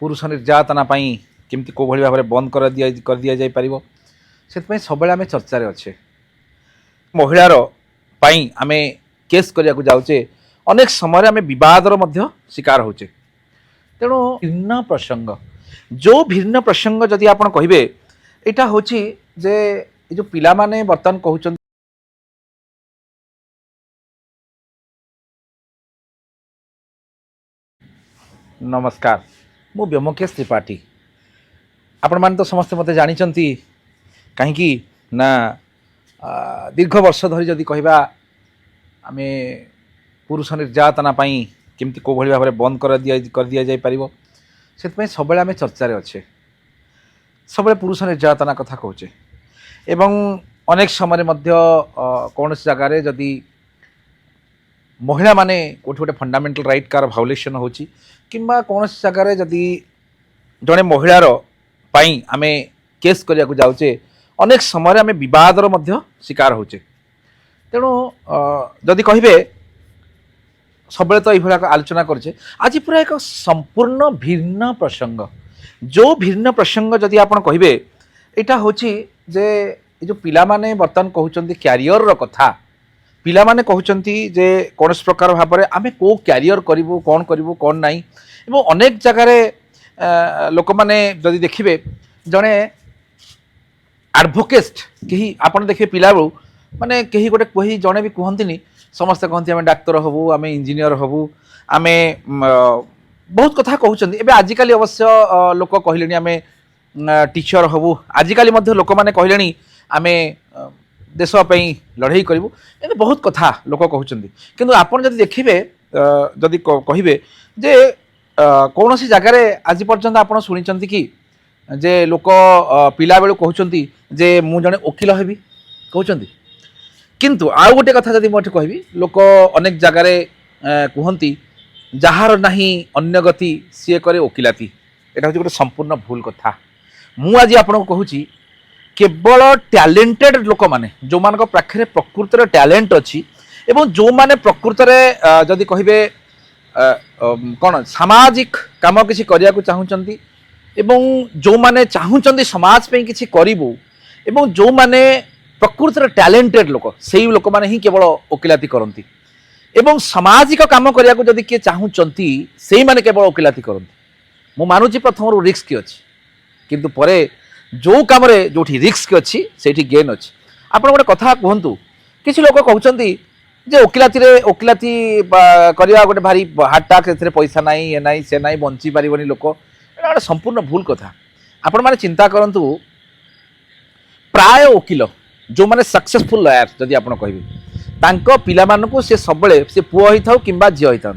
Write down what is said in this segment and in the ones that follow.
पुरुष निर्यातना केमती को भाव में बंद कर दि जाई पारिबो से सब आम चर्चार अच्छे महिलार आम केस करने जाऊे अनेक समय आम बदर शिकार होचे तेणु भिन्न प्रसंग जो भिन्न प्रसंग जदि आप कहे यहाँ हूँ जे जो पिला माने बर्तमान कहते नमस्कार मु व्योमकेश त्रिपाठी आपण मैंने तो समस्ते मत जानी कहीं ना दीर्घ वर्ष धरी जदि कहवा आम पुरुष निर्यातना केमती को भाव में बंद कर दि जाई पारिबो से सब आम चर्चार अच्छे सब पुरुष निर्यातना कथा कहचे एवं अनेक समय कौन जगार जदि महिला माने कोठी गोटे फंडामेंटल राइट कार भायोलेसन होची किंबा कौन जगार जदि जड़े महिलार आम केस करने जाऊे अनेक समय आम बदर शिकार होचे तेणु जदि कहे सब तो ये आलोचना करे आज पूरा एक संपूर्ण भिन्न प्रसंग जो भिन्न प्रसंग जदि आप कहे यहाँ हूँ जे जो पिला माने बर्तमान कहते क्यारियर कथा पिला माने कहते जे कौन प्रकार भाव में आम को क्यारियर करूँ कौन नाई एवं अनेक जगार लोक मैंने जदि देखिए जड़े एडवोकेट कहीं आप देखिए पिला बेलू माने कहीं गोटे कही जड़े भी कहती समस्ते कहते आम डाक्तर हबू आम इंजीनियर हबू आम बहुत कथा कहते एवं आजिकल अवश्य लोक कहले आम टीचर हबू आजिकल लोक मैंने कहले आम देशपाई लड़ाई करूँ ए बहुत कथा लोक कहते किंतु आपड़ जब देखिए जदि कहे जे कौन सी जगार आज पर्यंत आप शुणी कि जे लोक पिला बेलू कहते जे मु जड़े वकिल हेबी कहते किंतु आउ गोटे कथा जदि मुझे कहबी लोक अनेक जगार कहती जार नहीं अन्य गति सी करे वकिलाती यहाँ हूँ गोटे संपूर्ण भूल कथा मु आज आपको कहूँ केवल टैलेंटेड लोक माने जो मान पाखे प्रकृत टैलेंट अच्छी एवं जो माने प्रकृत जदि कहे कौन सामाजिक काम किसी करने को चाहूँगी एवं जो माने चाहूँगी समाज पे किसी करूँ एवं जो माने प्रकृत टैलेंटेड लोक से लोक मैंने ही केवल वकिलाती करती एवं सामाजिक काम करने को जदि किए चाहूँगी से मैंने केवल वकिलाती करती मु मानुची प्रथम रिस्क अच्छी किंतु परे जो कम जो रिस्क अच्छी से गेन अच्छी आप गोटे कथा कहतु किसी लोक कहते जे वकिलाती करवा गोटे भारी हार्ड टास्क से पैसा ना ये ना से ना बंची पारे लोक गोटे संपूर्ण भूल कथा आपण मैंने चिंता करूँ प्राय वकिल जो मैंने सक्सेसफुल लॉयर जदि आप कहे पिला मानू सी सब से पुओ होता कि झी होता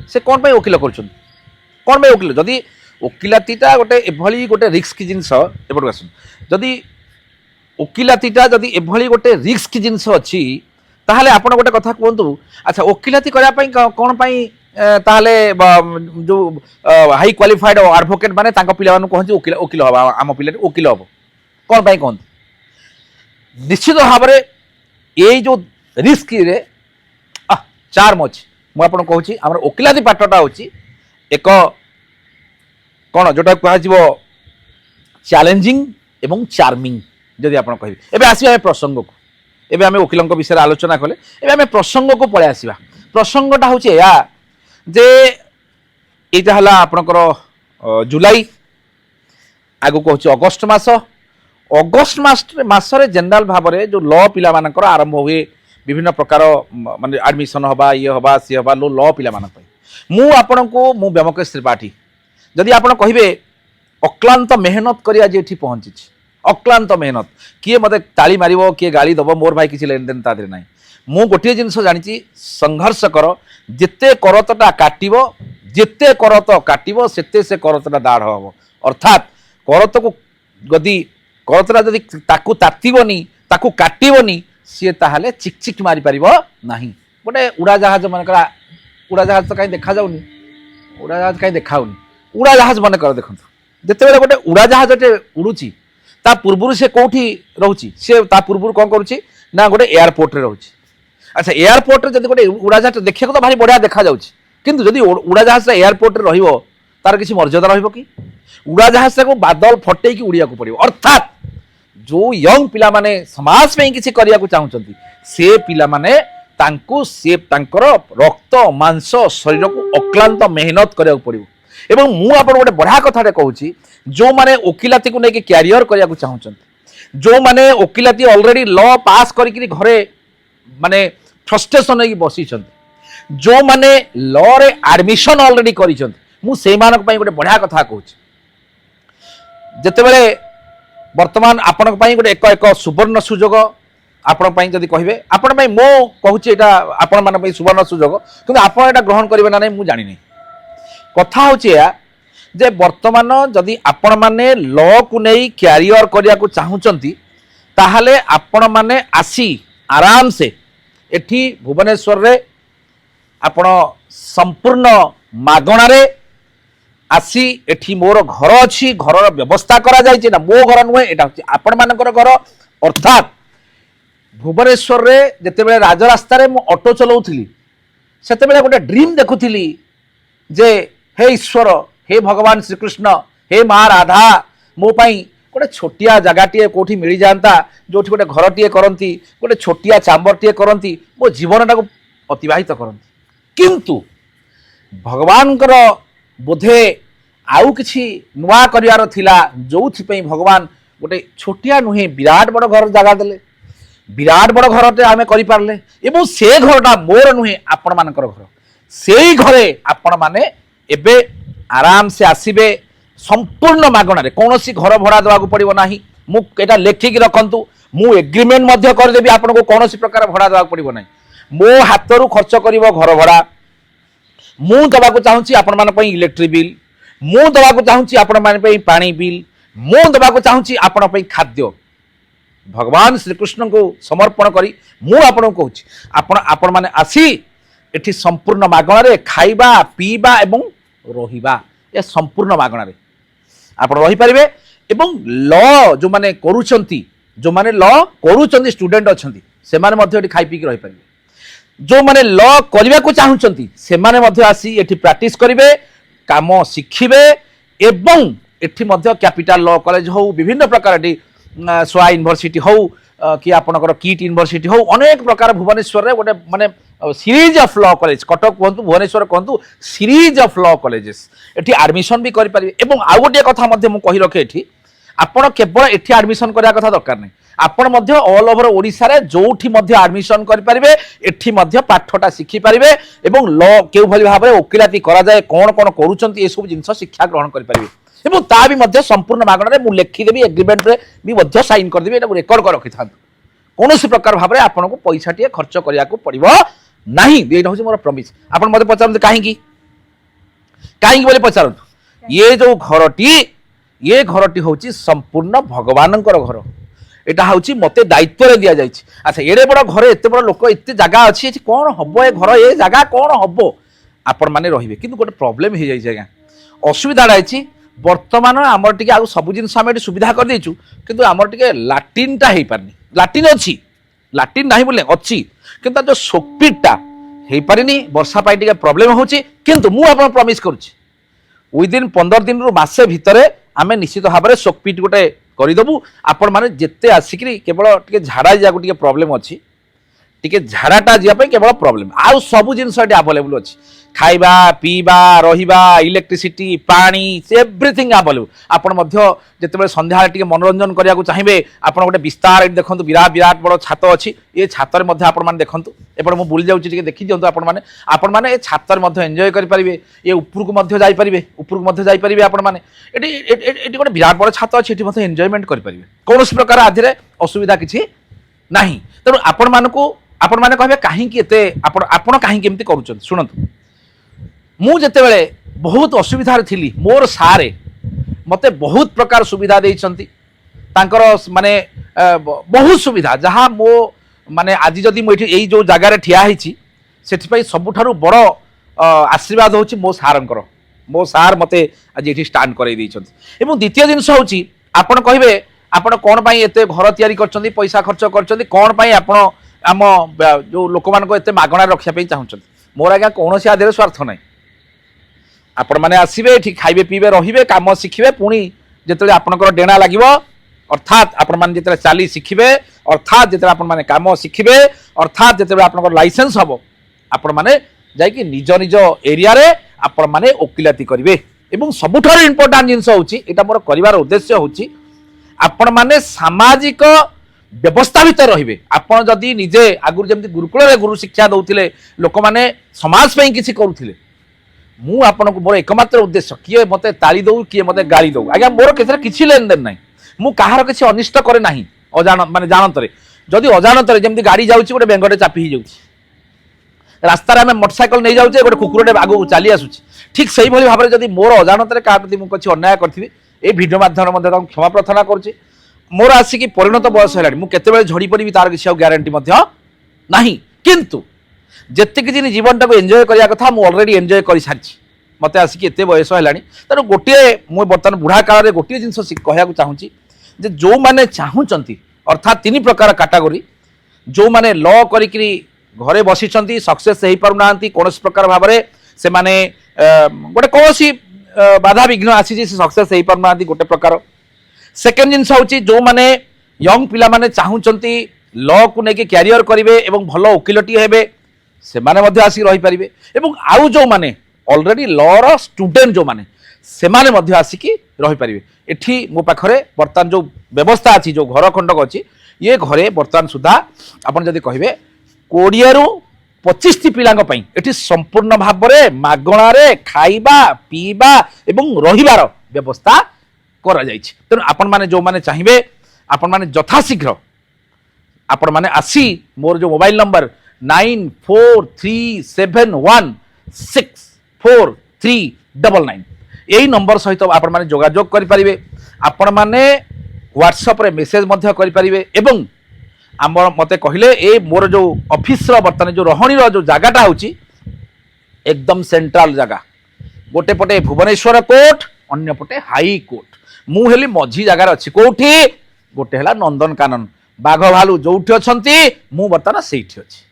से कौन पर वकिल कर कौन पर वकिल जदि वकिलातीटा गोटे एभली गोटे रिस्क जिनस एपट आसन जदि वकिलातीटा जदि एभली गोटे रिस्क जिनस अच्छी ताहले आपण गोटे कथा कहतु अच्छा वकिलाती करने कौन ताहले जो हाई क्वालिफाइड एडवोकेट माने पिला कहते वकिल हम आम पिला वकिल हम कौन पाई कहते निश्चित भाव में ये जो रिस्क रे चार्म अच्छी मुझे कहूँ आम वकिलाती पाठटा हूँ एक कौन जोटा कह चैलेंजिंग एवं चार्मिंग जदि आप कहे एवं आसवा प्रसंग को एवं आम वकिलों विषय आलोचना कले एवं आम प्रसंग को पलि आसवा प्रसंगटा हूँ या जे यहाँ आपणकर जुलाई आगु कहूँ अगस्ट मास अगस्ट मसरे जनरल भाव में जो लॉ पिला मानकर आरंभ हुए विभिन्न प्रकार माने एडमिशन हवा ये हवा सी हवा लॉ पिला मान मु आपण को मु व्योमकेश त्रिपाठी जदि आप कहे अक्लांत मेहनत कर आज ये पहुँची अक्लांत मेहनत किए मत ताली मार किए गाड़ी दब मोर भाई किसी लेन देन तादे ना मु गोटे जिनस जानी संघर्ष कर जिते करतटा काटब जिते करत काटब सेते से करतटा दाढ़ हम अर्थात करत को जदि करतटा जदि ताकू तातीबनी ताकू काटबनी सी ताहले चिकचिक मारी पार ना गोटे उड़ाजाहाज मनकर उड़ाजाहाज तो कहीं देखा जाऊनी उड़ाजाहाज कहीं देखाऊनी उड़ाजाहाज मन कर देखो जिते गोटे उड़ाजाहाजे उड़ूची ता पूर्व से कौटी रोची सी ता पूर्व कौन करुच्ची ना गोटे एयरपोर्ट रे रोची अच्छा एयरपोर्ट रे जब गोटे उड़ाजाहाज देखा तो भारी बढ़िया देखा जाउची किंतु जदि उड़ाजाहाज एयरपोर्ट रे रहिबो तार किसी मर्यादा रहिबो कि उड़ाजाहाज को बादल फटे कि उड़िया पड़ो अर्थात जो यंग पिला माने समाज में किसी करिया को चाहूचंती से पिला माने तांको से तांकर रक्त मांस शरीर को अक्लांत मेहनत करिया पड़ो एवं मु आपन गोटे बढ़िया कथाटे कहूची जो माने वकिलाती को लेके क्यारियर करिया को चाहूचंती जो माने वकिलाती ऑलरेडी लॉ पास करिकरी घरे माने फ्रस्ट्रेशन होगी बसी जो माने लॉ रे एडमिशन ऑलरेडी करिसंत मु से मानक पई गोटे बढ़िया कथा कहूची जेतेबेले वर्तमान आपण पई गोटे एक सुवर्ण सुजोग आपण पई जदी कहिबे आपण पई मो कहूची एटा आपण मान पई सुवर्ण सुजोग किंतु आपण एटा ग्रहण करिवे ना नै मु जानि नै कथा होची या जे वर्तमान जदी आपण माने लॉ को नै कैरियर करिया को चाहुचंती ताहाले आपण माने आसी आराम से एठी भुवनेश्वर रे आपण संपूर्ण मागणारे आसी एठी मोर घर अच्छी घर व्यवस्था करा जायछि ना मो घर नुहे एटा होछि आपण मानकर घर अर्थात भुवनेश्वर रे जेतेबेले राजरास्ता रे मु ऑटो चलाउथिली सेतेबेले गोटे ड्रीम देखुथिली जे हे ईश्वर हे भगवान श्री कृष्ण हे माँ राधा मो पाई गोटे छोटिया जगहटे कौटी मिल जाता जो गोटे घरटे करती गोटे छोटिया चांबरटे करती मो जीवनटा को अतिवाहित करती किंतु भगवान बोधे आउ किछि नुआ करिवार थिला जोथि भगवान गोटे छोटिया नुहे विराट बड़ घर जगह देले विराट बड़ घरटे आमे करि पारले एवं से घरटा मोर नुहे आपण मानकर घर सेई घरे आपण माने एबे आराम से आसीबे संपूर्ण मागणारे कौन सी घर भड़ा देवा पड़ो ना मुझा लेखिक रखु मु एग्रीमेंट मध्य करदेवी आपन को कौन प्रकार भड़ा देवा पड़ो ना मो हाथ रू खर्च कर घर भड़ा मु दवा चाहूँगी आपण मान इलेक्ट्रिक बिल मु दवा चाहूँगी आपण मान पानी बिल मु दवा चाहूँगी आपण खाद्य भगवान श्रीकृष्ण को समर्पण करी मु आपन को कहूँ आपण माने आसी एठी संपूर्ण मागणारे खाइबा पीबा एवं रहिबा ए संपूर्ण मागणारे आपण रही पारिबे एवं लॉ जो माने करूचंती जो माने लॉ करूचंती स्टूडेंट अछंती से माने मध्ये एठी खाइ पी के रही पारिबे जो माने लॉ करबा को चाहूचंती से माने मध्ये आसी एठी प्रैक्टिस करिवे काम शिखिबे एवं एठी मध्ये कैपिटल लॉ कॉलेज हो विभिन्न प्रकार एठी सोआ यूनिवर्सिटी हो कि आपनकर किट यूनिवर्सिटी हो अनेक प्रकार भुवनेश्वर रे गोटे माने series of law college Cuttack कहतु भुवनेश्वर कहतु सीरीज ऑफ लॉ कॉलेजेस एठी एडमिशन भी करि पारिबे एवं आ गोटे कथा मध्ये मु कहि रखे एठी आपण केवल एठी एडमिशन करिया कथा दरकार नै आपण मध्ये ऑल ओवर ओडिसा रे जोठी मध्ये एडमिशन करि पारिबे एठी मध्ये पाठटा शिखि पारिबे एवं लॉ केउ भली भाबरे वकिलाती करा जाय कोन कोन करूचंती ए सब जिंस शिक्षा ग्रहण करि पारिबे एवं ता भी मध्ये संपूर्ण मागणारे मु लेखि देबी एग्रीमेंट रे भी मध्ये साइन कर देबी एटा रेकॉर्ड कर रखि थांतु कोनोसी प्रकार भाबरे आपण को पैसा टिए खर्च करिया को पड़िबो नहीं एटा होची मोर प्रॉमिस आपण मते पचारंत काहेकी काहेकी बोले पचारंत ये घरटी होची संपूर्ण भगवानंकर घर एटा होची मते दायित्व रे दिया जायछि अच्छा एडे बड़ घर एते बड़ लोक एते जगह अछि एठी कोन हबो ए घर ए जगह कोन हबो आपण माने रहिबे किंतु गोटे प्रॉब्लम हे जाय जगह असुविधा राइछि वर्तमान आमर टिके आ सब जिन हम ये सुविधा कर देचु किंतु आमर टिके लाट्रिन टा हे पारनी लाट्रिन अछि लाट्रिन नाही बोले अछि किंतु जो सोकपिट टा हे पारिनी वर्षा पाई टिके प्रॉब्लम होछि किंतु मु आपन प्रॉमिस करूछि विदिन 15 दिन रु मासे भितरे आमे निश्चित भाबरे सोकपिट गोटे करिदबु आपण माने जेते आसिकरी केवल टिके झाड़ा जाको टिके प्रॉब्लम अछि टिके झाड़ाटा जिया पे केवल प्रॉब्लम आ सब जिनस अवेलेबल अछि खाइबा पीबा रहिबा इलेक्ट्रिसिटी पानी एवरीथिंग अवेलेबल आपण मध्य जेतेबे संध्या टिके मनोरंजन करिया को चाहिबे आपण गोटे विस्तार एट देखंतु विराट बड़ छात अछि ए छात रे मध्य आपण माने देखंतु एपड मु बुली जाउची टिके देखि दियंतु आपण माने ए छात रे मध्य एन्जॉय करि परिबे ए ऊपर को मध्य जाई परिबे ऊपर को मध्य जाई परिबे आपण माने एटी गोटे विराट बड़ छात अछि एटी मध्य एन्जॉयमेंट करि परिबे कोनोस प्रकार आधिरे असुविधा किछि नाही तेणु आपण मानको आपण माने कहबे काहे कि एते आपण काहे केमति करूछन सुनंतु मु जेते बेले बहुत असुविधा थिली मोर सारे मते बहुत प्रकार सुविधा देइछंती तांकर माने बहुत सुविधा जहाँ मो माने आज जदि मो एई जो जगह रे ठिया हिची सेठी पई सबुठारु बड़ आशीर्वाद होची मो सारंकर मो सार मते आज एठी स्टैंड करई देइछंती एवं द्वितीय जिंस होची आपण कहबे आपण कोन पई एते घर तयारी करछंती पैसा खर्च करछंती कोन पई आपण आम जो लोक मान एते मागणा रखिया पई चाहुछंती मोर आज्ञा कोनोसी आदेर स्वार्थ नाही आपण मैंने आसवे ये खाइबे पीबे रहिबे काम शिखिबे पुणी जिते आपंकर डेणा लगे अर्थात आपण मैंने जिते चली शिखिबे अर्थात जिते आपण मैंने काम शिखिबे अर्थात जिते आपंकर लाइसेंस हम आपण मैंने जाकि निज निज एरिया रे आपण मैंने वकिलाती करेंगे एवं सबुठार इंपोर्टाट जिनस होता मोर कर उद्देश्य हूँ आपण मैंने सामाजिक व्यवस्था भितर रहिबे आपण जदि निजे आगुर जमती गुरुकुल रे गुरु शिक्षा दउथिले लोक माने समाज पई किछि करूथिले मु आपण को मोर एकमात्र उद्देश्य किए मते ताली दउ किए मते गाली दउ आज्ञा मोर केसरे किछि लेन देन नाही मु काहार किछि अनिष्ट करे नाही अजान माने जानतरे जदि अजानतरे जमती गाड़ी जाउछि गोटे बेंगटे चापी ही जाउछि रास्ता रे हम मोटरसाइकल नै जाउछि गोटे कुकुरटे आगु चली आसुछि ठीक सेही भली भाबरे जदि मोर अजानतरे का प्रति मु किछि अन्याय करथिबि ए वीडियो माध्यम मध्ये क्षमा प्रार्थना करूछि मोर आसिक परिणत बयस है मुझे झड़ी पड़ी तार किसी ग्यारंटी नहीं किंतु जिते दिन जीवन टाक एंजॉय करने कथा मुझे अलरेडी एंजॉय कर सारी मत आसिक एत बयस है तेणु गोटे मुझे बर्तमान बुढ़ा काल में गोटे जिन कहना चाहूँगी जो मैंने चाहूँगी अर्थात तीन प्रकार कैटेगरी जो मैंने लॉ करी घरे बसी सक्सेस हो पारना कौन प्रकार भाव से माने गोटे कौन बाधा विघ्न आसी सक्सेस हो पारना गोटे प्रकार सेकेंड जिनस हूँ जो मैंने यंग पिला माने चाहूँगी लॉ को लेकिन क्यारियर करेंगे और भल वकिलटी हे से माने आसिक रही पारे और आउ जो मैंने ऑलरेडी लॉ स्टूडेंट जो मैंने से माने आसिक रही पारे एठी मो पाखरे बर्तमान जो व्यवस्था अच्छी जो घर खंडक अच्छी ये घरे बर्तमान सुधा आपन जदि कहिबे 20 रु 25 पिलांग एठी संपूर्ण भाव में मागणारे खाइबा पीबा एवं रहिबार व्यवस्था करा जाइछि तेणु आपण माने जो माने चाहिए आपण माने यथाशीघ्र आपण माने आसी मोर जो मोबाइल नंबर 9443716439 यही नंबर सहित आपण माने जोगाजोग करि परिबे आपण माने व्हाट्सएप रे मेसेज मध्य करि परिबे एवं आमर मते कहिले ए मोर जो ऑफिस रो बर्तन जो रहणी रो जो जगाटा होची एकदम सेंट्रल जगह गोटे पटे भुवनेश्वर कोर्ट अन्य पटे हाई कोर्ट मु हेली मझी जगार अच्छी कोठी गोटे है नंदनकानन बाघ भालू जोठी अच्छी मु बर्तमान से अच्छी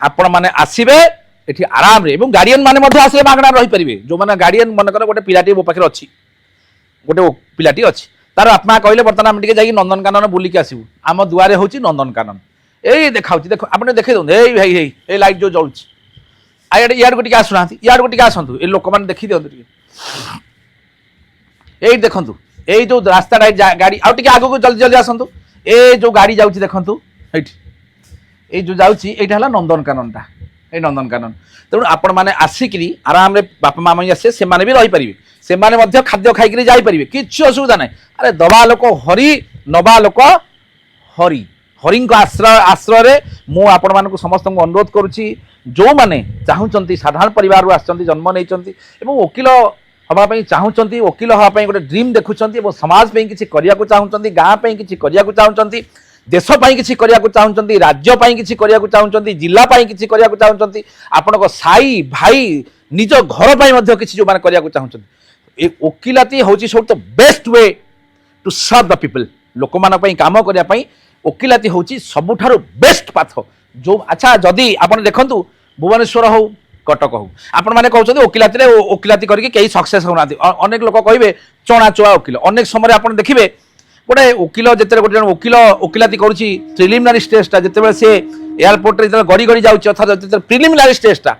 आपण मैंने आसवे ये आराम रे एवं गार्डियन मैंने आसे मागଣା रही पारे जो मैंने गार्डियन मनकर गोटे पिलाटी मो पाखे अच्छी गोटे पिलाटी अच्छी तार आत्मा कहले बर्तमान आम टे नंदनकानन बुलिक आसबू आम दुआरे हूँ नंदनकानन यही देखा देख आप देखे दौन भाई ये लाइट जो जलुची इाड़ को आसुना इाड़ को आसतु ये लोक मैंने देखी दिखाँ यही देखु ये जो रास्ता गाड़ी आउ टे आगो जल्दी जल्दी आसतु ए जो गाड़ी जाऊँगी देखु ये जो जाऊँगी ये नंदनकाननटा ये नंदनकानन तेणु आपण मैंने आसिक आराम रे बापा मामा आसे से भी रही पारे से खाद्य खाई जापरें किसी असुविधा ना अरे दबा लोक हरि नवा लोक हरि हरि आश्रय मुझे समस्त अनुरोध करुच्ची जो मैंने चाहूँगी साधारण परिवार आसछन्ति जन्म नहीं वकिल हाँपाई चाहूँगी वकिल हाँपाई गोटे ड्रीम देखुं समाज किसी करने को चाहूँगी गाँ किसी करने को चाहूँगी देशपाई किसी करने को चाहूँगी राज्यपाई किसी करने को चाहूँगी जिलापाई किसी करने को चाहूँगी आपण साई भाई निज घर पर किसी जो मैंने करने को चाहूँगी वकिलाती हूँ सब best way to serve the people लोक मानी कम करने वकिलाती हूँ सबुठारु बेस्ट पाथ जो अच्छा जदि आप देखु भुवनेश्वर हो कटक हो आपण मैंने कहते वकिलाती वकिलाती करके कई सक्सेस होना अनेक लोक कहे चणा चुआ वकिल अनेक समय आप देखिए गोटे वकिल जिते गोटे वकिल वकिलाती करुच्ची प्रिलिमिनारी स्टेजटा जिते से एयरपोर्ट रे गड़ी गड़ी जाऊँगी अर्थात प्रिलिमिनारी स्टेजटा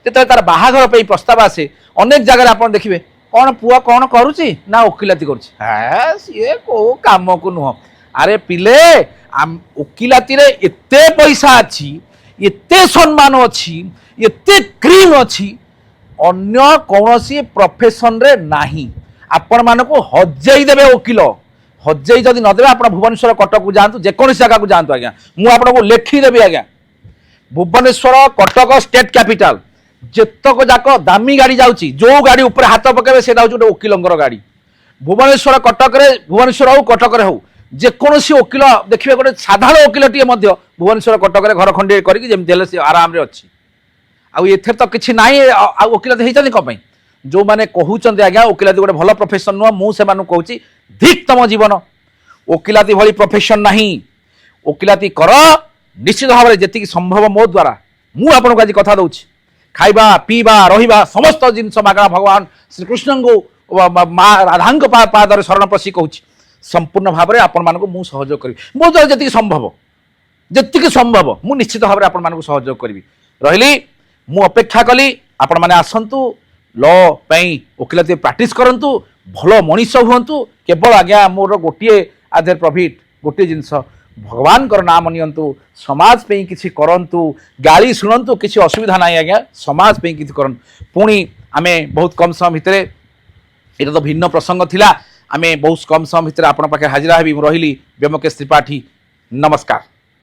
जिते तार बाहाघर पे प्रस्ताव आसे अनेक जगह आप देखिए कौन पुआ कौन करुच्ची ना वकिलाती करुच्ची सी को कम को नुह अरे पिले वकिलाती एते पैसा अच्छी एते सम्मान अच्छी एते क्रीम अच्छी अन्य कौन प्रोफेशन रे नाही आपण मानक हजई देवे वकिल हजई जदि नदे आप भुवनेश्वर कटक को जातु जेको जगह को जातु आज्ञा मुझे लिखिदेवी आज्ञा भुवनेश्वर कटक स्टेट कैपिटल जेतक जाक दामी गाड़ी जाऊँगी जो गाड़ी ऊपर हाथ पकेबे से हूँ गोटे वकिल गाड़ी भुवनेश्वर कटक भुवनेश्वर हो कटक हो जेकोसी वकिल देखिए गोटे साधारण वकिलटे भुवनेश्वर कटक घर खंडे करके आराम रे अच्छी आथे तो किसी ना वकिलती होती कौन जो मैंने कहते आज्ञा वकिलाती गोटे भल प्रोफेशन नुह मुझे कहूँ धिक तम जीवन वकिलाती भली प्रोफेशन नहीं वकिलाती कर निश्चित भाव में जी संभव मो द्वारा मुझे आज कथा दूँ खाइबा पीबा रहिबा समस्त जिनस मागणा भगवान श्रीकृष्ण को माँ राधा पादर शरण पशी कहूँ संपूर्ण भाव में आपण मानक मु सहयोग करी मो द्वारा जी संभव मु निश्चित भाव में आपण मानक सहयोग करी रही मु अपेक्षा कली आपण मैंने आसतु लॉ वकिलती प्रैक्टिस करंतु भल मनीष हुंतु केवल आज्ञा मोर गोटे आधे प्रॉफिट गोटे जिनस भगवान कर नाम नियंतु समाज पे किसी करंतु गाली शुणु किसी असुविधा ना आज्ञा समाज पे किसी करंतु पुणी आमे बहुत कम समय भितर ये तो भिन्न प्रसंग थिला आमे बहुत कम समय भितर आपण पाखे हाजिर हेबी रही व्योमकेश त्रिपाठी नमस्कार।